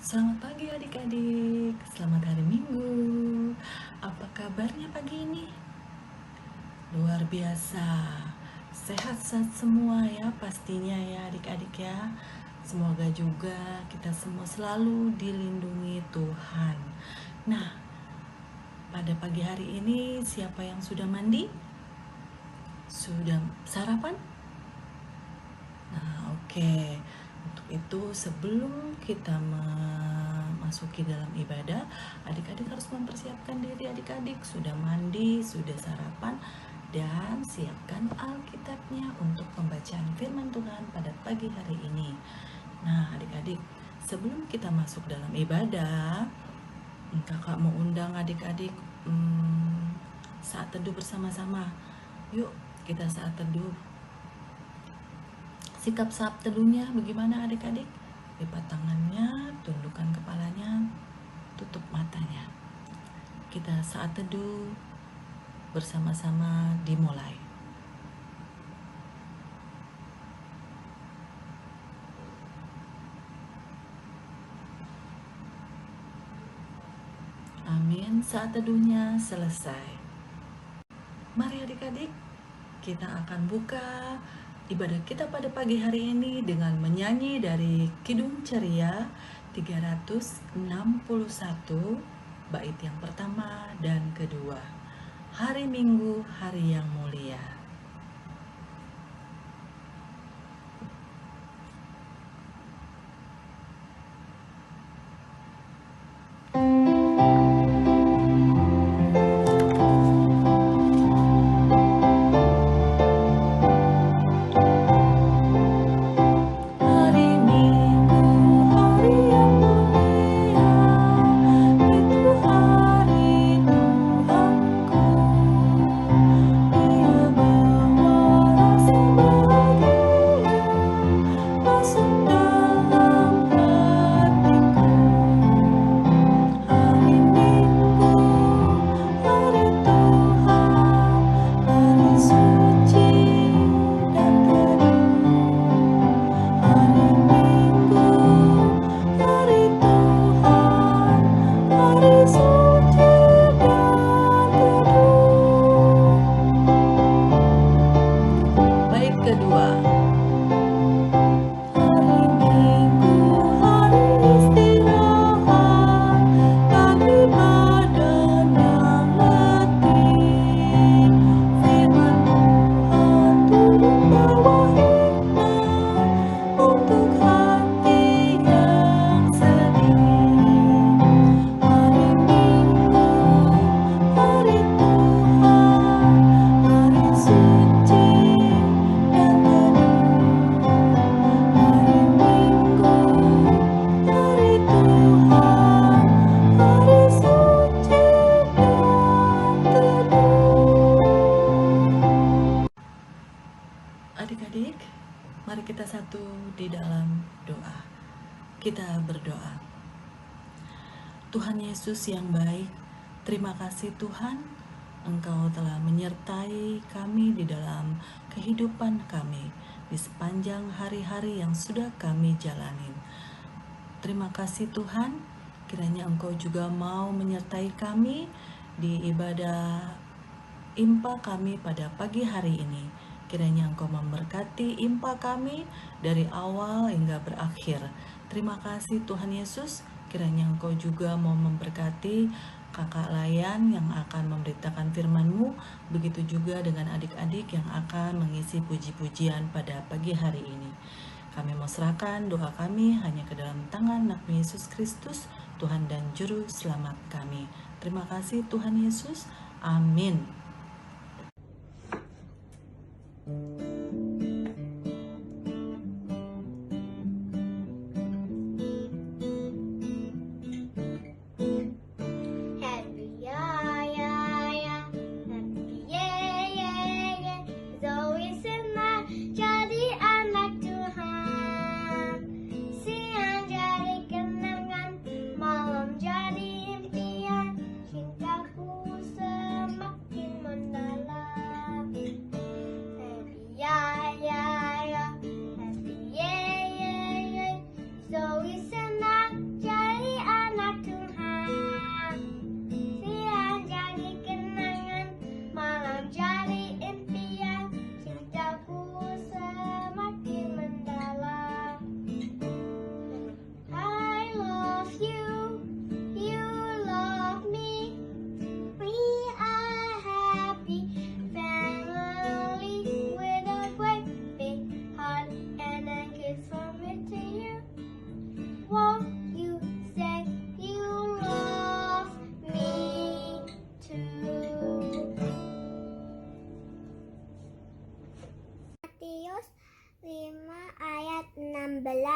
Selamat pagi adik-adik, selamat hari Minggu. Apa kabarnya pagi ini? Luar biasa, sehat-sehat semua ya pastinya ya adik-adik ya. Semoga juga kita semua selalu dilindungi Tuhan. Nah, pada pagi hari ini siapa yang sudah mandi? Sudah sarapan? Nah, oke. Untuk itu sebelum kita memasuki dalam ibadah, adik-adik harus mempersiapkan diri adik-adik. Sudah mandi, sudah sarapan, dan siapkan Alkitabnya untuk pembacaan firman Tuhan pada pagi hari ini. Nah, adik-adik, sebelum kita masuk dalam ibadah, kakak mau undang adik-adik saat teduh bersama-sama. Yuk, kita saat teduh. Sikap saat teduhnya bagaimana adik-adik? Lipat tangannya, tundukkan kepalanya, tutup matanya. Kita saat teduh bersama-sama dimulai. Amin, saat teduhnya selesai. Mari adik-adik, kita akan buka ibadah kita pada pagi hari ini dengan menyanyi dari Kidung Ceria 361, bait yang pertama dan kedua. Hari Minggu, hari yang mulia. Adik-adik, mari kita satu di dalam doa. Kita berdoa. Tuhan Yesus yang baik, terima kasih Tuhan, Engkau telah menyertai kami di dalam kehidupan kami di sepanjang hari-hari yang sudah kami jalanin. Terima kasih Tuhan, kiranya Engkau juga mau menyertai kami di ibadah impa kami pada pagi hari ini. Kiranya Engkau memberkati impa kami dari awal hingga berakhir. Terima kasih Tuhan Yesus, kiranya Engkau juga mau memberkati kakak Layan yang akan memberitakan firman-Mu, begitu juga dengan adik-adik yang akan mengisi puji-pujian pada pagi hari ini. Kami mau serahkan doa kami hanya ke dalam tangan Nabi Yesus Kristus, Tuhan dan Juru Selamat kami. Terima kasih Tuhan Yesus. Amin.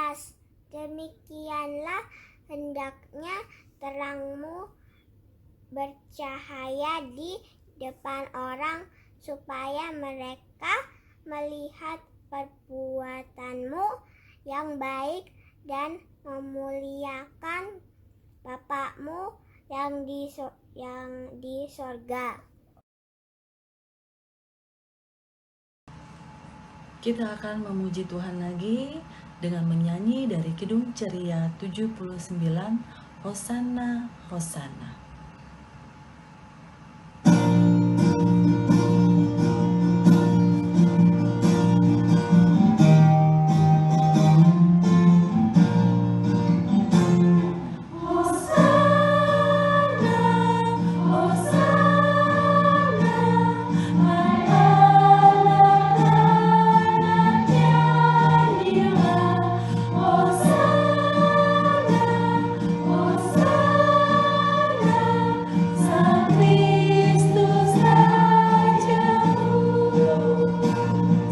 keras. Demikianlah hendaknya terangmu bercahaya di depan orang, supaya mereka melihat perbuatanmu yang baik dan memuliakan Bapa-Mu yang di sorga. Kita akan memuji Tuhan lagi dengan menyanyi dari Kidung Ceria 79, Hosana, Hosana.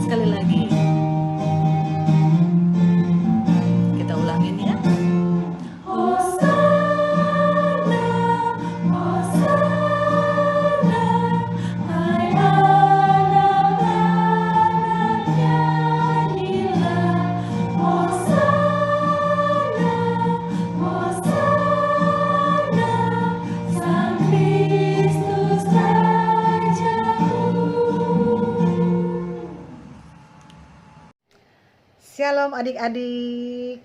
Sekali lagi, kita ulangin ya. Hosana, Hosana, hai anak-anak nyanyilah. Hosana, Hosana, Sang Kristus Rajaku. Shalom adik-adik.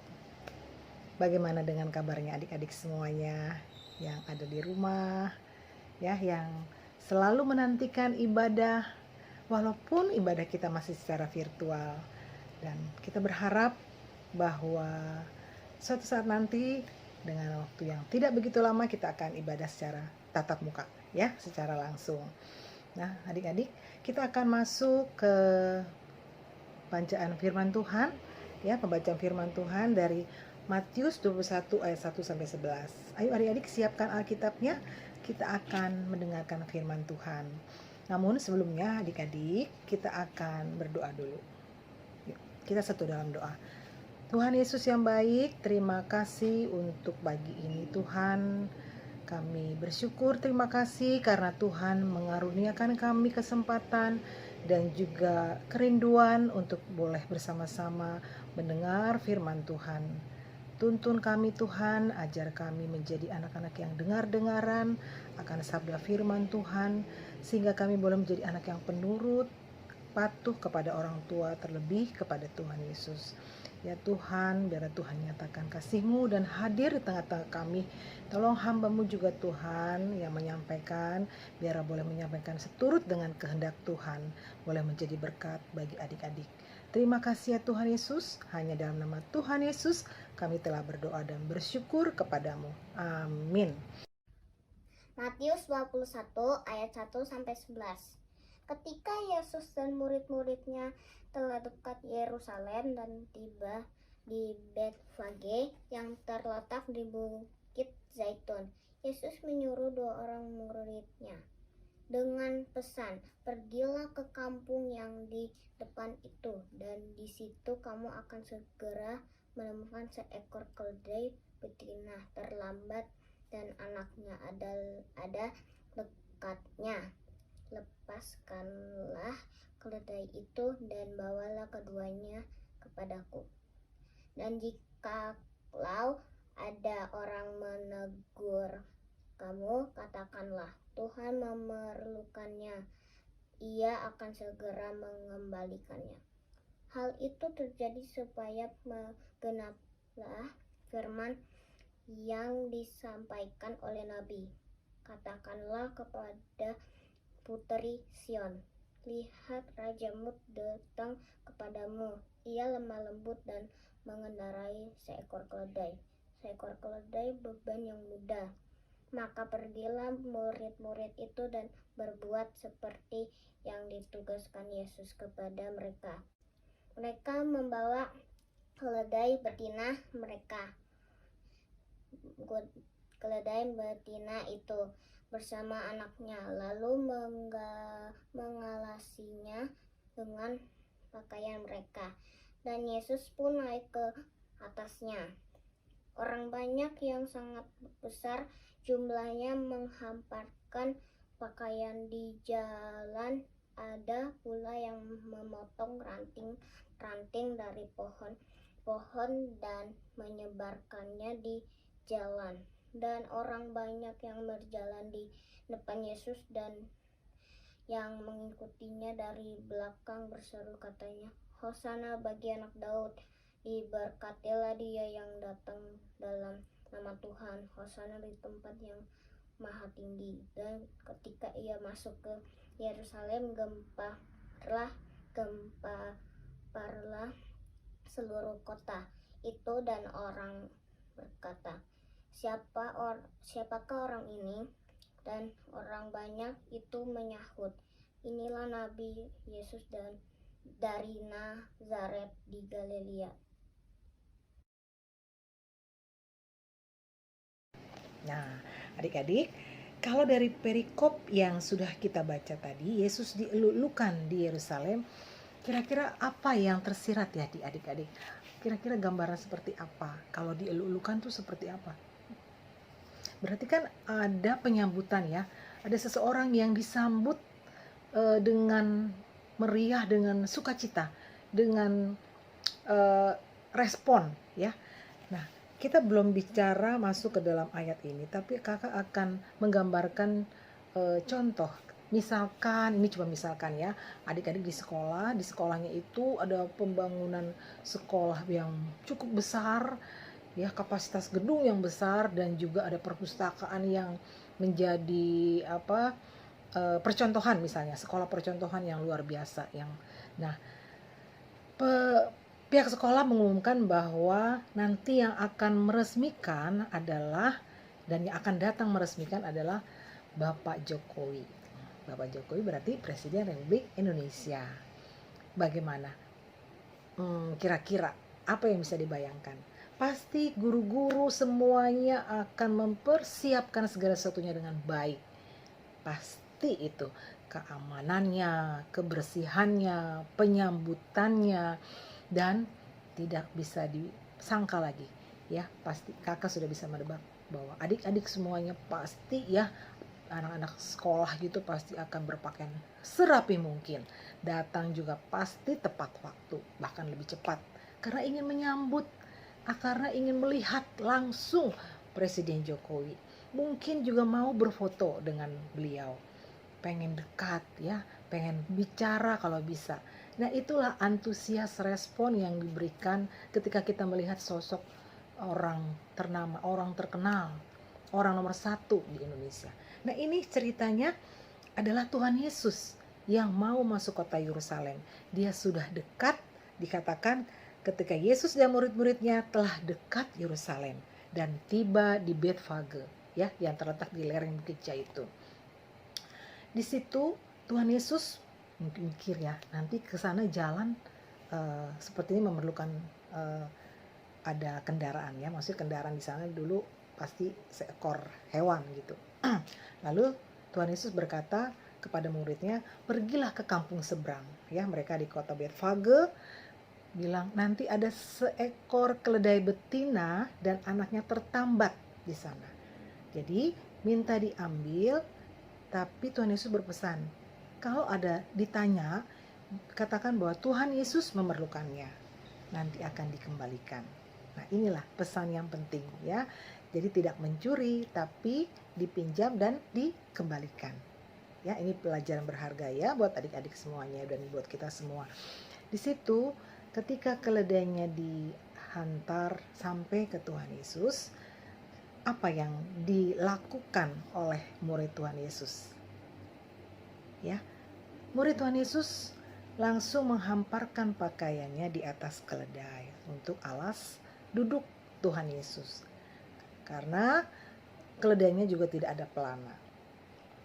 Bagaimana dengan kabarnya adik-adik semuanya yang ada di rumah, ya, yang selalu menantikan ibadah walaupun ibadah kita masih secara virtual. Dan kita berharap bahwa suatu saat nanti dengan waktu yang tidak begitu lama kita akan ibadah secara tatap muka, ya, secara langsung. Nah, adik-adik, kita akan masuk ke bacaan firman Tuhan, ya, pembacaan firman Tuhan dari Matius 21 ayat 1 sampai 11. Ayo adik-adik siapkan Alkitabnya, kita akan mendengarkan firman Tuhan. Namun sebelumnya adik-adik, kita akan berdoa dulu. Yuk, kita satu dalam doa. Tuhan Yesus yang baik, terima kasih untuk pagi ini Tuhan. Kami bersyukur, terima kasih karena Tuhan mengaruniakan kami kesempatan dan juga kerinduan untuk boleh bersama-sama mendengar firman Tuhan. Tuntun kami Tuhan, ajar kami menjadi anak-anak yang dengar-dengaran akan sabda firman Tuhan, sehingga kami boleh menjadi anak yang penurut, patuh kepada orang tua, terlebih kepada Tuhan Yesus. Ya Tuhan, biar Tuhan nyatakan kasih-Mu dan hadir di tengah-tengah kami. Tolong hamba-Mu juga Tuhan yang menyampaikan, biar boleh menyampaikan seturut dengan kehendak Tuhan, boleh menjadi berkat bagi adik-adik. Terima kasih ya Tuhan Yesus, hanya dalam nama Tuhan Yesus kami telah berdoa dan bersyukur kepadamu. Amin. Matius 21 ayat 1 sampai 11. Ketika Yesus dan murid-muridnya telah dekat Yerusalem dan tiba di Betfage yang terletak di Bukit Zaitun, Yesus menyuruh 2 orang muridnya dengan pesan, "Pergilah ke kampung yang di depan itu, dan di situ kamu akan segera menemukan seekor keledai betina terlambat dan anaknya ada dekatnya. Lepaskanlah keledai itu dan bawalah keduanya kepadaku. Dan jikalau ada orang menegur kamu, katakanlah, Tuhan memerlukannya, ia akan segera mengembalikannya." Hal itu terjadi supaya genaplah firman yang disampaikan oleh Nabi, "Katakanlah kepada puteri Sion, lihat rajamu datang kepadamu, ia lemah lembut dan mengendarai seekor keledai beban yang mudah." Maka pergilah murid-murid itu dan berbuat seperti yang ditugaskan Yesus kepada mereka. Mereka membawa keledai betina itu bersama anaknya, lalu mengalasinya dengan pakaian mereka. Dan Yesus pun naik ke atasnya. Orang banyak yang sangat besar jumlahnya menghamparkan pakaian di jalan. Ada pula yang memotong ranting-ranting dari pohon dan menyebarkannya di jalan. Dan orang banyak yang berjalan di depan Yesus dan yang mengikutinya dari belakang berseru katanya, "Hosana bagi anak Daud, diberkatilah dia yang datang dalam nama Tuhan, Hosana di tempat yang maha tinggi." Dan ketika ia masuk ke Yerusalem, gempaparlah seluruh kota itu dan orang berkata, Siapakah orang ini?" Dan orang banyak itu menyahut, "Inilah Nabi Yesus dari Nazaret di Galilea." Nah, adik-adik, kalau dari perikop yang sudah kita baca tadi, Yesus dielulukan di Yerusalem, kira-kira apa yang tersirat ya di adik-adik? Kira-kira gambaran seperti apa? Kalau dielulukan tuh seperti apa? Berarti kan ada penyambutan ya, ada seseorang yang disambut dengan meriah, dengan sukacita, dengan respon ya. Nah, kita belum bicara masuk ke dalam ayat ini, tapi kakak akan menggambarkan contoh. Misalkan, ini cuma misalkan ya, adik-adik di sekolahnya itu ada pembangunan sekolah yang cukup besar, ya, kapasitas gedung yang besar, dan juga ada perpustakaan yang menjadi percontohan, misalnya sekolah percontohan yang luar biasa. Nah, pihak sekolah mengumumkan bahwa nanti yang akan meresmikan adalah, dan yang akan datang meresmikan adalah Bapak Jokowi. Bapak Jokowi berarti Presiden Republik Indonesia. Bagaimana? Kira-kira apa yang bisa dibayangkan? Pasti guru-guru semuanya akan mempersiapkan segala sesuatunya dengan baik. Pasti itu, keamanannya, kebersihannya, penyambutannya, dan tidak bisa disangka lagi ya. Pasti kakak sudah bisa menebak bahwa adik-adik semuanya pasti ya, anak-anak sekolah gitu pasti akan berpakaian serapi mungkin, datang juga pasti tepat waktu, bahkan lebih cepat, karena ingin menyambut, karena ingin melihat langsung Presiden Jokowi. Mungkin juga mau berfoto dengan beliau, pengen dekat ya, pengen bicara kalau bisa. Nah, itulah antusias respon yang diberikan ketika kita melihat sosok orang ternama, orang terkenal, orang nomor 1 di Indonesia. Nah, ini ceritanya adalah Tuhan Yesus yang mau masuk kota Yerusalem. Dia sudah dekat, dikatakan ketika Yesus dan murid-muridnya telah dekat Yerusalem dan tiba di Betfage ya, yang terletak di lereng Bukit Zaitun. Di situ Tuhan Yesus mikir ya, nanti ke sana jalan sepertinya memerlukan ada kendaraan ya, maksudnya kendaraan di sana dulu pasti seekor hewan gitu. Lalu Tuhan Yesus berkata kepada muridnya, "Pergilah ke kampung seberang." Ya, mereka di kota Betfage, bilang nanti ada seekor keledai betina dan anaknya tertambat di sana. Jadi minta diambil, tapi Tuhan Yesus berpesan, kalau ada ditanya, katakan bahwa Tuhan Yesus memerlukannya, nanti akan dikembalikan. Nah, inilah pesan yang penting ya. Jadi tidak mencuri, tapi dipinjam dan dikembalikan. Ya, ini pelajaran berharga ya buat adik-adik semuanya dan buat kita semua. Di situ ketika keledainya dihantar sampai ke Tuhan Yesus, apa yang dilakukan oleh murid Tuhan Yesus? Ya, murid Tuhan Yesus langsung menghamparkan pakaiannya di atas keledai untuk alas duduk Tuhan Yesus. Karena keledainya juga tidak ada pelana.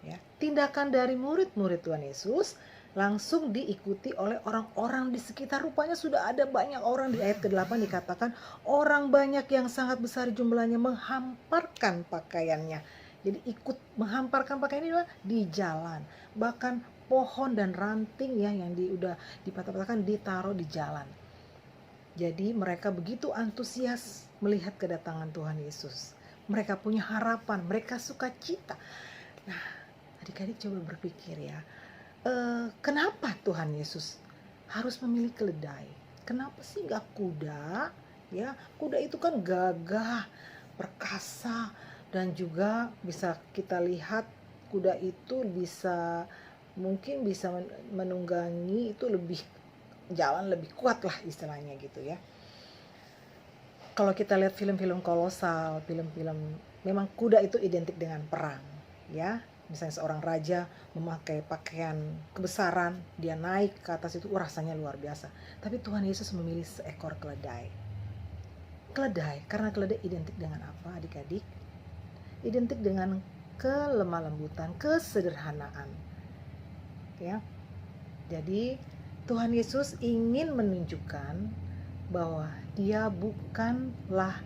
Ya, tindakan dari murid-murid Tuhan Yesus langsung diikuti oleh orang-orang di sekitar. Rupanya sudah ada banyak orang. Di ayat ke-8 dikatakan orang banyak yang sangat besar jumlahnya menghamparkan pakaiannya. Jadi ikut menghamparkan pakaiannya di jalan. Bahkan pohon dan ranting ya yang udah dipatah-patahkan ditaruh di jalan. Jadi mereka begitu antusias melihat kedatangan Tuhan Yesus. Mereka punya harapan, mereka sukacita. Nah, adik-adik coba berpikir ya, kenapa Tuhan Yesus harus memilih keledai? Kenapa sih nggak kuda? Ya, kuda itu kan gagah, perkasa, dan juga bisa kita lihat kuda itu mungkin bisa menunggangi itu jalan lebih kuat lah istilahnya gitu ya. Kalau kita lihat film-film kolosal, film-film, memang kuda itu identik dengan perang ya. Misalnya seorang raja memakai pakaian kebesaran, dia naik ke atas itu rasanya luar biasa. Tapi Tuhan Yesus memilih seekor keledai. Keledai, karena keledai identik dengan apa adik-adik? Identik dengan kelemah lembutan, kesederhanaan. Ya. Jadi Tuhan Yesus ingin menunjukkan bahwa dia bukanlah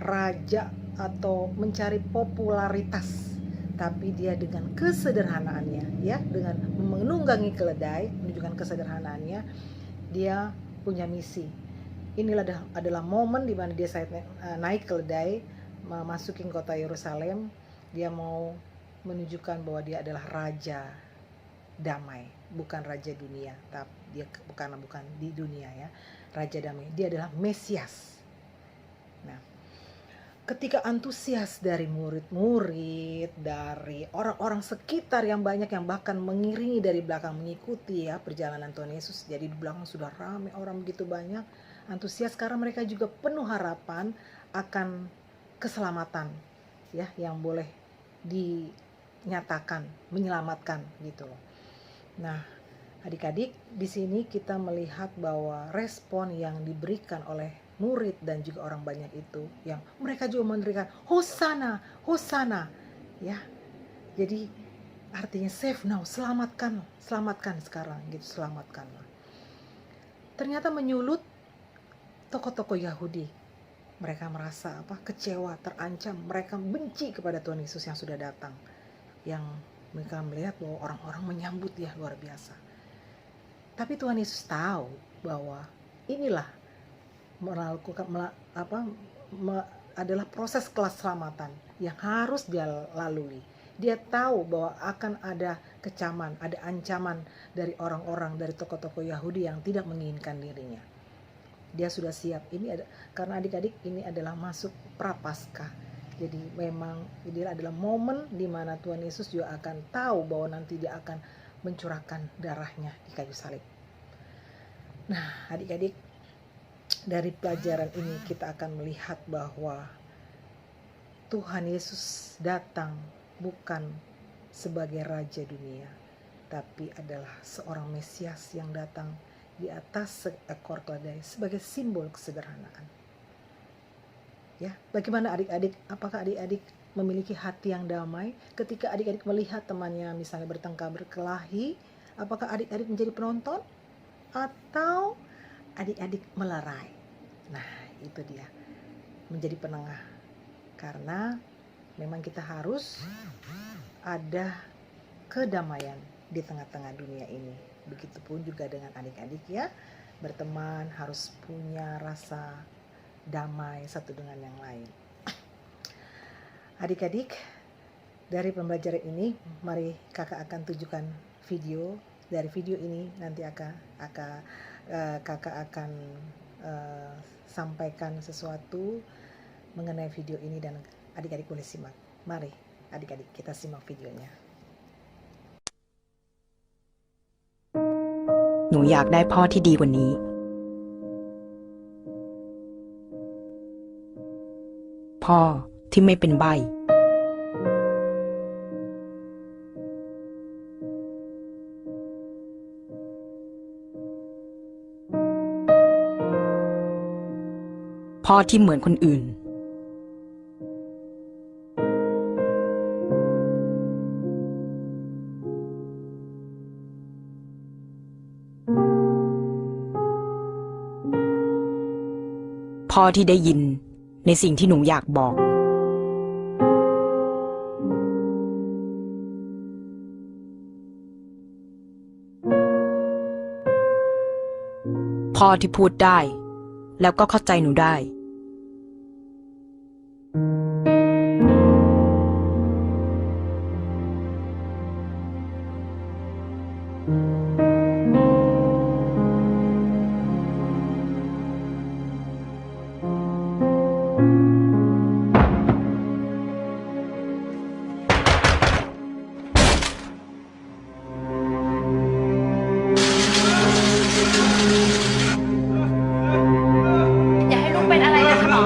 raja atau mencari popularitas, tapi dia dengan kesederhanaannya, ya, dengan menunggangi keledai, menunjukkan kesederhanaannya, dia punya misi. Inilah adalah momen di mana dia naik keledai memasuki kota Yerusalem. Dia mau menunjukkan bahwa dia adalah raja damai, bukan raja dunia, tapi dia bukan di dunia ya, raja damai. Dia adalah Mesias. Nah, ketika antusias dari murid-murid, dari orang-orang sekitar yang banyak yang bahkan mengiringi dari belakang mengikuti ya perjalanan Tuhan Yesus. Jadi di belakang sudah ramai orang begitu banyak, antusias karena mereka juga penuh harapan akan keselamatan ya yang boleh dinyatakan, menyelamatkan gitu loh. Nah, adik-adik, di sini kita melihat bahwa respon yang diberikan oleh murid dan juga orang banyak itu, yang mereka juga memberikan Hosana, Hosana, ya. Jadi artinya save now, selamatkan sekarang, gitu, selamatkanlah. Ternyata menyulut tokoh-tokoh Yahudi. Mereka merasa kecewa, terancam, mereka benci kepada Tuhan Yesus yang sudah datang, yang mereka melihat bahwa orang-orang menyambut dia luar biasa. Tapi Tuhan Yesus tahu bahwa inilah adalah proses keselamatan yang harus dia lalui. Dia tahu bahwa akan ada kecaman, ada ancaman dari orang-orang, dari tokoh-tokoh Yahudi yang tidak menginginkan dirinya. Dia sudah siap. Karena adik-adik, ini adalah masuk Prapaskah. Jadi memang ini adalah momen di mana Tuhan Yesus juga akan tahu bahwa nanti dia akan mencurahkan darahnya di kayu salib. Nah, adik-adik, dari pelajaran ini kita akan melihat bahwa Tuhan Yesus datang bukan sebagai raja dunia, tapi adalah seorang Mesias yang datang di atas seekor keledai sebagai simbol kesederhanaan. Ya, bagaimana adik-adik? Apakah adik-adik memiliki hati yang damai ketika adik-adik melihat temannya misalnya bertengkar, berkelahi? Apakah adik-adik menjadi penonton atau adik-adik melerai? Nah, itu dia, menjadi penengah. Karena memang kita harus ada kedamaian di tengah-tengah dunia ini. Begitupun juga dengan adik-adik ya, berteman harus punya rasa damai satu dengan yang lain. Adik-adik, dari pembelajaran ini, mari kakak akan tunjukkan video. Dari video ini nanti kakak akan sampaikan sesuatu mengenai video ini dan adik-adik boleh simak. Mari adik-adik kita simak videonya. หนูอยากได้พ่อที่ดีกว่านี้ พ่อที่ไม่เป็นใบ้ พ่อที่เหมือนคนอื่น พ่อที่ได้ยินในสิ่งที่หนูอยากบอก พ่อที่พูดได้ แล้วก็เข้าใจหนูได้ อย่าให้ลูกเป็นอะไรนะคะหมอ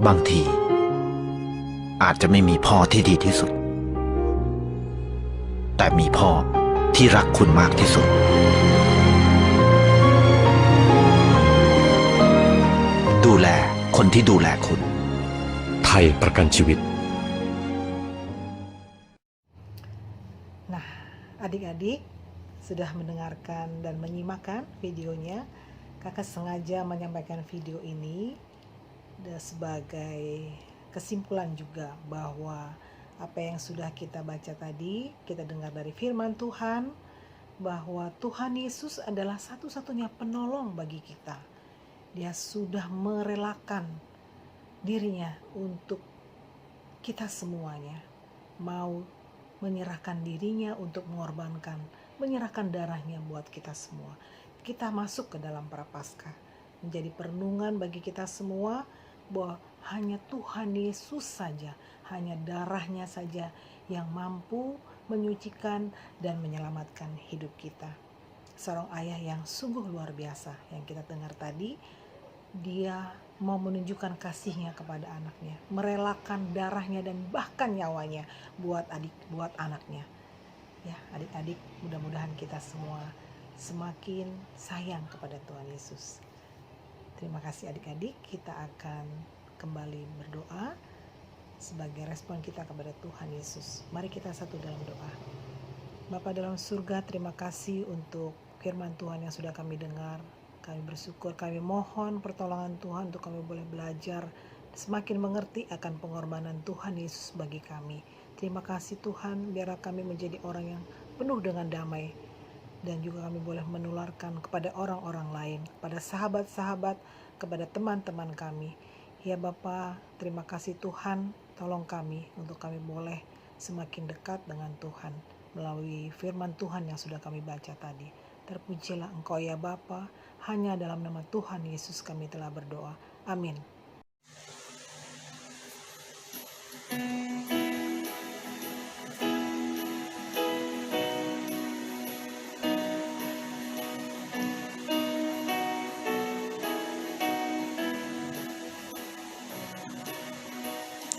บางทีอาจจะไม่มีพ่อที่ดีที่สุด แต่มีพ่อที่รักคุณมากที่สุด ดูแลคนที่ดูแลคุณ ไทยประกันชีวิต Nah, adik-adik sudah mendengarkan dan menyimakkan videonya. Kakak sengaja menyampaikan video ini sebagai kesimpulan juga bahwa apa yang sudah kita baca tadi, kita dengar dari firman Tuhan, bahwa Tuhan Yesus adalah satu-satunya penolong bagi kita. Dia sudah merelakan dirinya untuk kita semuanya, mau menyerahkan dirinya untuk mengorbankan, menyerahkan darahnya buat kita semua. Kita masuk ke dalam prapaskah, menjadi perenungan bagi kita semua bahwa hanya Tuhan Yesus saja, hanya darahnya saja yang mampu menyucikan dan menyelamatkan hidup kita. Seorang ayah yang sungguh luar biasa yang kita dengar tadi, dia mau menunjukkan kasihnya kepada anaknya, merelakan darahnya dan bahkan nyawanya buat anaknya. Ya, adik-adik, mudah-mudahan kita semua semakin sayang kepada Tuhan Yesus. Terima kasih adik-adik, kita akan kembali berdoa sebagai respon kita kepada Tuhan Yesus. Mari kita satu dalam doa. Bapa dalam surga, terima kasih untuk firman Tuhan yang sudah kami dengar. Kami bersyukur, kami mohon pertolongan Tuhan untuk kami boleh belajar, semakin mengerti akan pengorbanan Tuhan Yesus bagi kami. Terima kasih Tuhan, biarlah kami menjadi orang yang penuh dengan damai, dan juga kami boleh menularkan kepada orang-orang lain, kepada sahabat-sahabat, kepada teman-teman kami. Ya Bapa, terima kasih Tuhan, tolong kami untuk kami boleh semakin dekat dengan Tuhan melalui firman Tuhan yang sudah kami baca tadi. Terpujilah Engkau ya Bapa, hanya dalam nama Tuhan Yesus kami telah berdoa. Amin.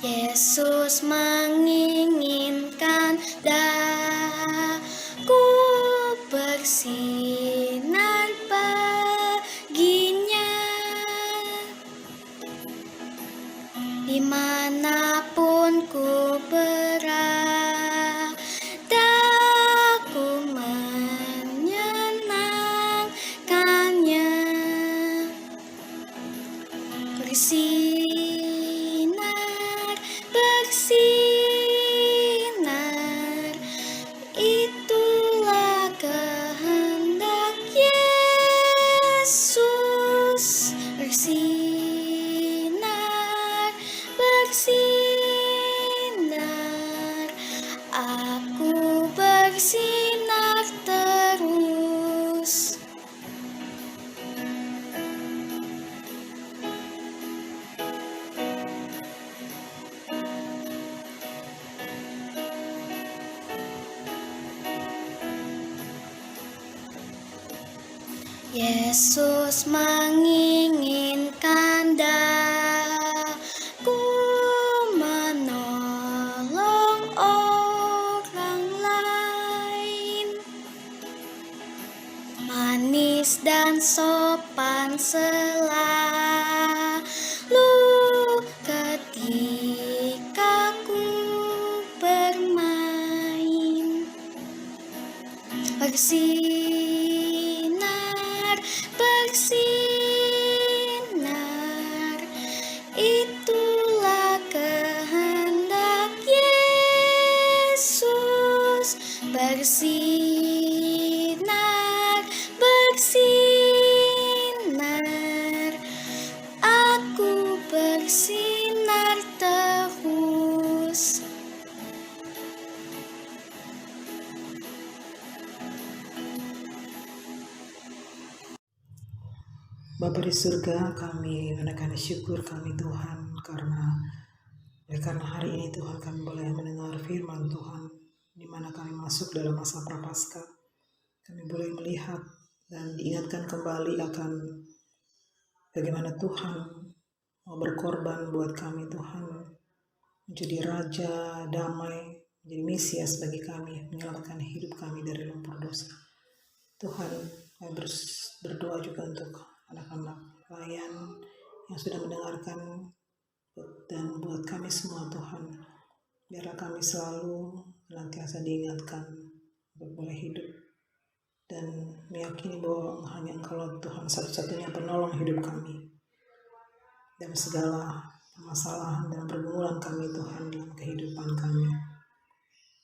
Yesus menginginkan daku bersinar baginya, dimanapun ku berada, ku menyenangkannya. Bersinar, itulah Yesus menginginkan daku menolong orang lain. Manis dan sopan selalu ketika ku bermain. Bersinar, bersinar, itulah kehendak Yesus. Bersinar, bersinar, aku bersinar terus. Bapa di surga, kami menaikkan syukur kami Tuhan karena hari ini Tuhan kami boleh mendengar firman Tuhan, di mana kami masuk dalam masa prapaskah. Kami boleh melihat dan diingatkan kembali akan bagaimana Tuhan mau berkorban buat kami Tuhan, menjadi Raja damai, menjadi Mesias bagi kami, menyelamatkan hidup kami dari lumpur dosa. Tuhan, kami berdoa juga untuk anak-anak pelayan yang sudah mendengarkan, dan buat kami semua Tuhan, biarlah kami selalu senantiasa diingatkan untuk boleh hidup dan meyakini bahwa hanya Engkau Tuhan satu-satunya penolong hidup kami dan segala permasalahan dan pergumulan kami Tuhan dalam kehidupan kami.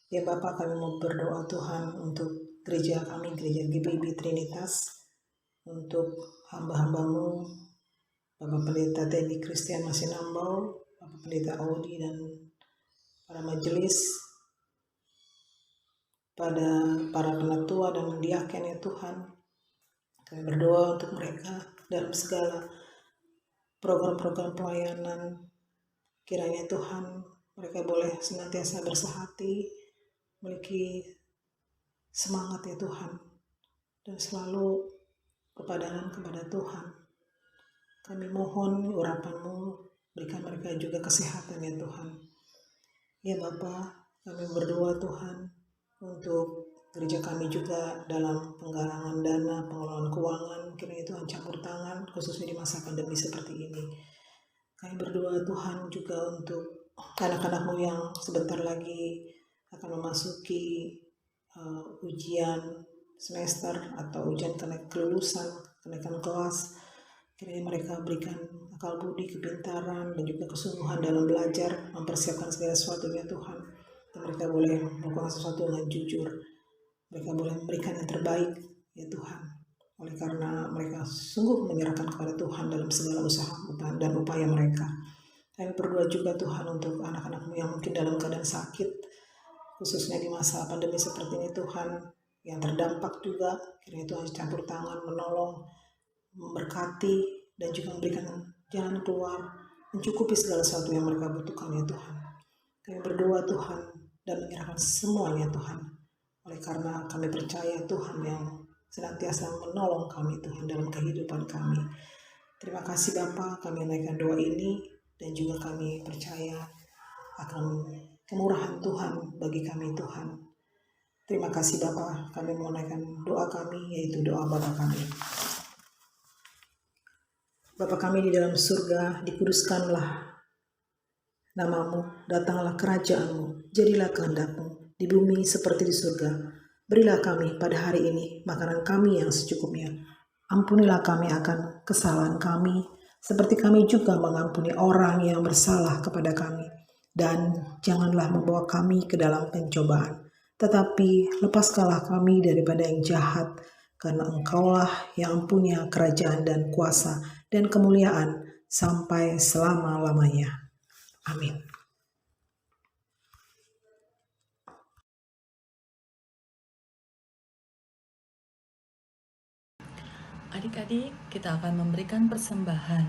Ya Bapa, kami mau berdoa Tuhan untuk gereja kami, gereja GBI Trinitas, untuk hamba-hambamu, Bapak Pendeta Teddy Christian Masinambau, Bapak Pendeta Audi, dan para majelis, pada para penatua dan diaken ya Tuhan. Kami berdoa untuk mereka dalam segala program-program pelayanan. Kiranya Tuhan, mereka boleh senantiasa bersehati, memiliki semangat ya Tuhan, dan selalu kepadanan kepada Tuhan. Kami mohon urapan-Mu, berikan mereka juga kesehatan ya Tuhan. Ya Bapa, kami berdoa Tuhan untuk gereja kami juga dalam penggalangan dana, pengelolaan keuangan. Kiranya Tuhan campur tangan, khususnya di masa pandemi seperti ini. Kami berdoa Tuhan juga untuk anak-anak-Mu yang sebentar lagi akan memasuki ujian semester atau ujian kelulusan, kenaikan kelas. Kiranya mereka berikan akal budi, kepintaran, dan juga kesungguhan dalam belajar, mempersiapkan segala sesuatu ya Tuhan. Dan mereka boleh melakukan sesuatu dengan jujur. Mereka boleh memberikan yang terbaik ya Tuhan. Oleh karena mereka sungguh menyerahkan kepada Tuhan dalam segala usaha dan upaya mereka. Kami berdoa juga Tuhan untuk anak-anak-Mu yang mungkin dalam keadaan sakit, khususnya di masa pandemi seperti ini Tuhan, yang terdampak juga. Kiranya Tuhan campur tangan, menolong, memberkati, dan juga memberikan jalan keluar, mencukupi segala sesuatu yang mereka butuhkan ya Tuhan. Kami berdoa Tuhan dan menyerahkan semuanya Tuhan. Oleh karena kami percaya Tuhan yang senantiasa menolong kami Tuhan dalam kehidupan kami. Terima kasih Bapa, kami naikkan doa ini dan juga kami percaya akan kemurahan Tuhan bagi kami Tuhan. Terima kasih Bapa, kami menaikkan doa kami, yaitu doa Bapa kami. Bapa kami di dalam surga, dikuduskanlah namamu, datanglah kerajaan-Mu, jadilah kehendak-Mu di bumi seperti di surga. Berilah kami pada hari ini makanan kami yang secukupnya. Ampunilah kami akan kesalahan kami, seperti kami juga mengampuni orang yang bersalah kepada kami. Dan janganlah membawa kami ke dalam pencobaan, tetapi lepaskanlah kami daripada yang jahat, karena Engkaulah yang punya kerajaan dan kuasa dan kemuliaan sampai selama-lamanya. Amin. Adik-adik, kita akan memberikan persembahan.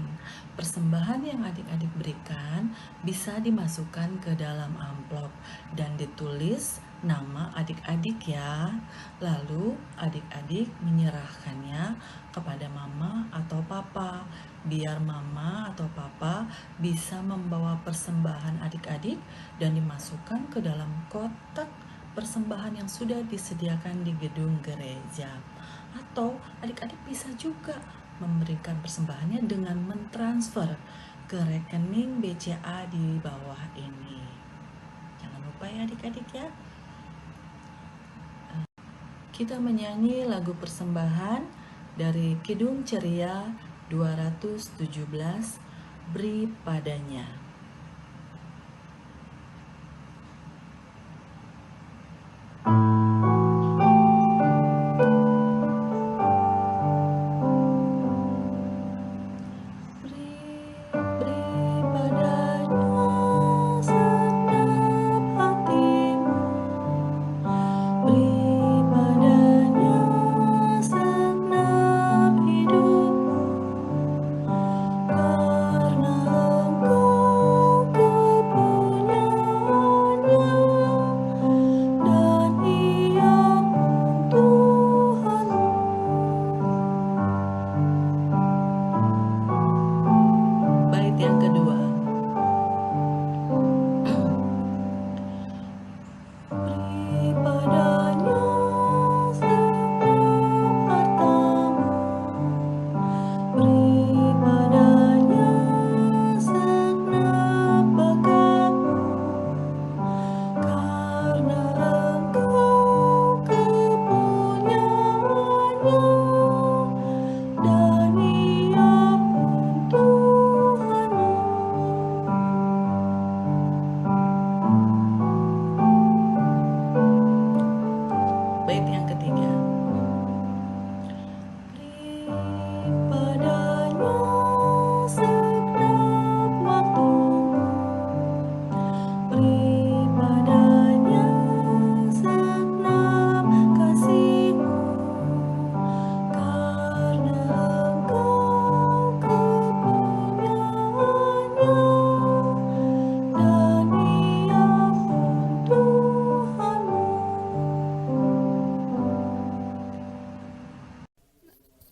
Persembahan yang adik-adik berikan bisa dimasukkan ke dalam amplop dan ditulis nama adik-adik ya. Lalu adik-adik menyerahkannya kepada mama atau papa. Biar mama atau papa bisa membawa persembahan adik-adik dan dimasukkan ke dalam kotak persembahan yang sudah disediakan di gedung gereja. Atau adik-adik bisa juga memberikan persembahannya dengan mentransfer ke rekening BCA di bawah ini. Jangan lupa ya adik-adik ya. Kita menyanyi lagu persembahan dari Kidung Ceria 217, Beri Padanya.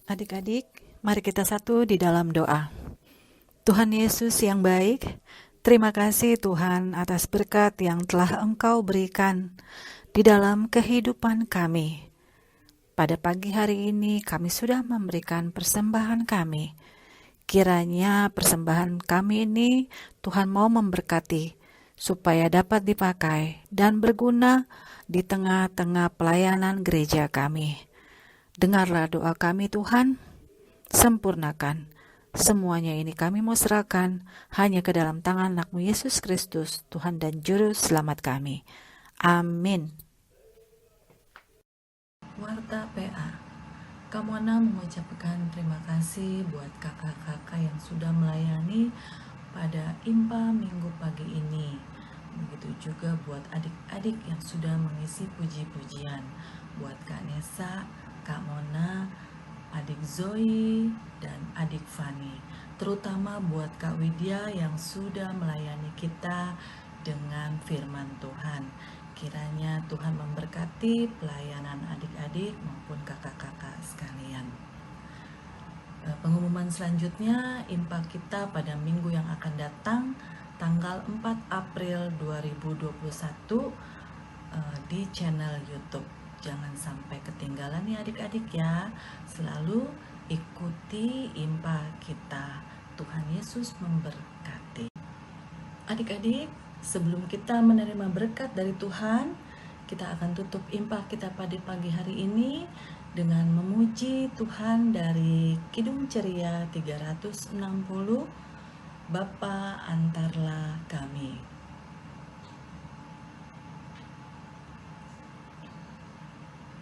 Adik-adik, mari kita satu di dalam doa. Tuhan Yesus yang baik, terima kasih Tuhan atas berkat yang telah Engkau berikan di dalam kehidupan kami. Pada pagi hari ini kami sudah memberikan persembahan kami. Kiranya persembahan kami ini Tuhan mau memberkati supaya dapat dipakai dan berguna di tengah-tengah pelayanan gereja kami. Dengarlah doa kami Tuhan, sempurnakan. Semuanya ini kami mau serahkan hanya ke dalam tangan Anak-Mu Yesus Kristus, Tuhan dan Juru Selamat kami. Amin. Warta PA, Kamona mengucapkan terima kasih buat kakak-kakak yang sudah melayani pada IMPA minggu pagi ini. Begitu juga buat adik-adik yang sudah mengisi puji-pujian. Buat Kak Nesa, Kak Mona, adik Zoe, dan adik Fani. Terutama buat Kak Widya yang sudah melayani kita dengan firman Tuhan. Kiranya Tuhan memberkati pelayanan adik-adik maupun kakak-kakak sekalian. Pengumuman selanjutnya, IMPA kita pada minggu yang akan datang, tanggal 4 April 2021 di channel YouTube. Jangan sampai ketinggalan ya adik-adik ya. Selalu ikuti IMPA kita. Tuhan Yesus memberkati. Adik-adik, sebelum kita menerima berkat dari Tuhan, kita akan tutup IMPA kita pada pagi hari ini dengan memuji Tuhan dari Kidung Ceria 360, Bapa antarlah kami.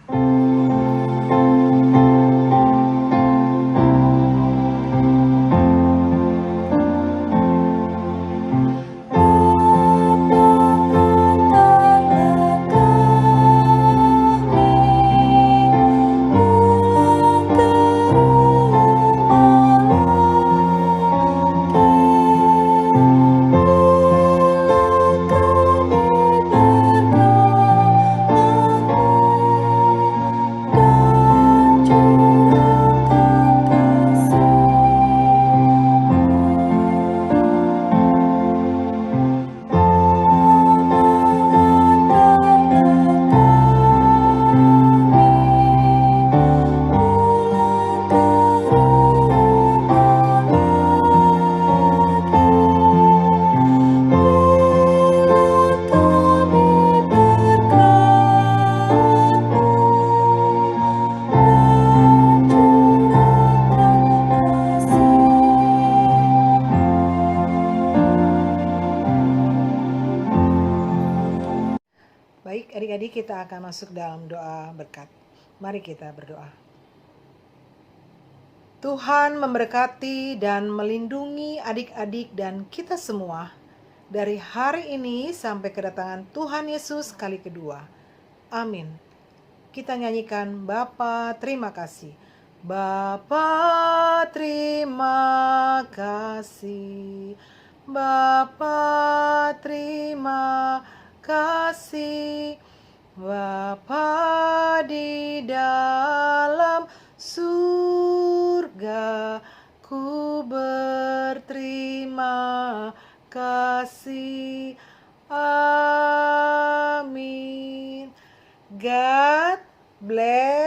Terima kita akan masuk dalam doa berkat. Mari kita berdoa. Tuhan memberkati dan melindungi adik-adik dan kita semua dari hari ini sampai kedatangan Tuhan Yesus kali kedua. Amin. Kita nyanyikan Bapa terima kasih. Bapa terima kasih. Bapa terima kasih. Bapa di dalam surga, ku berterima kasih. Amin. God bless